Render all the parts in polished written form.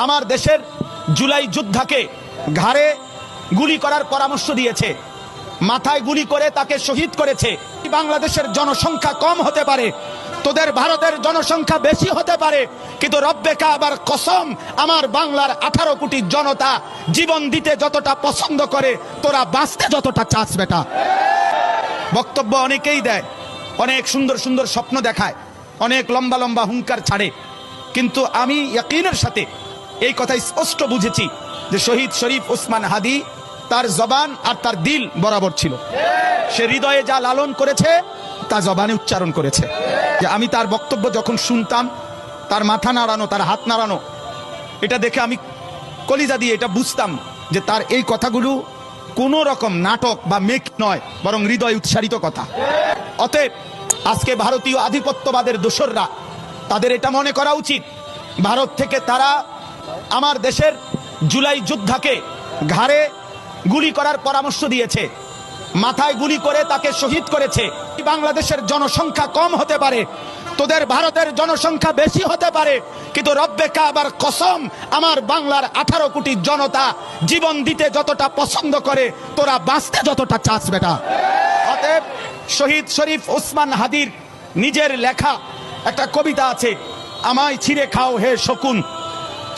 আমার দেশের জুলাই যোদ্ধাকে ঘাড়ে গুলি করার পরামর্শ দিয়েছে, মাথায় গুলি করে তাকে শহীদ করেছে। বাংলাদেশের জনসংখ্যা কম হতে পারে, তোদের ভারতের জনসংখ্যা বেশি হতে পারে, কিন্তু রব্বে কাবার কসম, আমার বাংলার 18 কোটি জনতা জীবন দিতে যতটা পছন্দ করে তোরা বাঁচতে যতটা চাস বেটা। বক্তব্য অনেকেই দেয়, অনেক সুন্দর সুন্দর স্বপ্ন দেখায়, অনেক লম্বা লম্বা হুঙ্কার ছাড়ে, কিন্তু আমি ইয়াকিনের সাথে এই কথা স্পষ্ট বুঝেছি যে শহীদ শরীফ ওসমান হাদি তার জবান আর তার দিল বরাবর ছিল। সে হৃদয়ে যা লালন করেছে তা জবানে উচ্চারণ করেছে। যে আমি তার বক্তব্য যখন শুনতাম, তার মাথা নাড়ানো, তার হাত নাড়ানো, এটা দেখে আমি কলিজা দিয়ে এটা বুঝতাম যে তার এই কথাগুলো কোনো রকম নাটক বা মেক নয়, বরং হৃদয় উৎসারিত কথা। অতএব আজকে ভারতীয় আধিপত্যবাদের দোসররা, তাদের এটা মনে করা উচিত, ভারত থেকে তারা আমার দেশের জুলাই যোদ্ধাকে ঘাড়ে গুলি করার পরামর্শ দিয়েছে, মাথায় গুলি করে তাকে শহীদ করেছে। বাংলাদেশের জনসংখ্যা কম হতে পারে, তোদের ভারতের জনসংখ্যা বেশি হতে পারে, কিন্তু রব্বে কাবার কসম, আমার বাংলার 18 কোটি জনতা জীবন দিতে যতটা পছন্দ করে তোরা বাঁচতে যতটা চাস বেটা। অতএব শহীদ শরীফ ওসমান হাদির নিজের লেখা একটা কবিতা আছে, আমায় ছিঁড়ে খাও হে শকুন।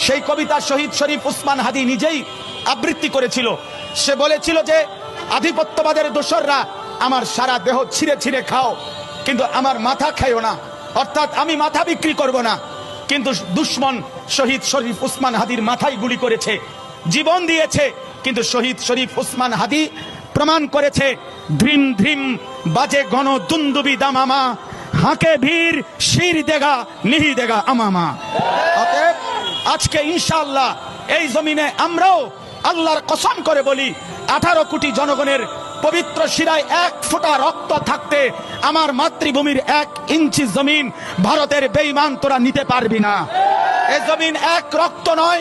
সেই কবিতা শহীদ শরীফ ওসমান হাদি নিজেই আবৃত্তি করেছিল। সে বলেছিল যে আধিপত্যবাদের দোসররা আমার সারা দেহ ছিঁড়ে ছিঁড়ে খাও, কিন্তু আমার মাথা খাইও না, অর্থাৎ আমি মাথা বিক্রি করব না। কিন্তু দুশ্মন শহীদ শরীফ ওসমান হাদির মাথায় গুলি করেছে, জীবন দিয়েছে, কিন্তু শহীদ শরীফ ওসমান হাদি প্রমাণ করেছে, ধ্রিম ধ্রিম বাজে গণ দুন্দুবি দামামা, হাঁকে ভীর শির দেগা নিহি দেগা আমামা। অতএব আজকে ইনশাআল্লাহ এই জমিনে আমরাও আল্লাহর কসম করে বলি, 18 কোটি জনগণের পবিত্র শিরায় 1 ফোঁটা রক্ত থাকতে আমার মাতৃভূমির 1 ইঞ্চি জমিন ভারতের বেঈমান তোরা নিতে পারবি না। এই জমিন 1 রক্ত নয়,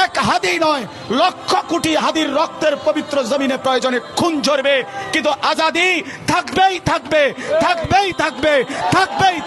1 হাদি নয়, লক্ষ কোটি হাদির রক্তের পবিত্র জমিনে প্রয়োজনে খুন ঝরবে, কিন্তু আজাদি থাকবেই থাকবে, থাকবেই থাকবে, থাকবেই।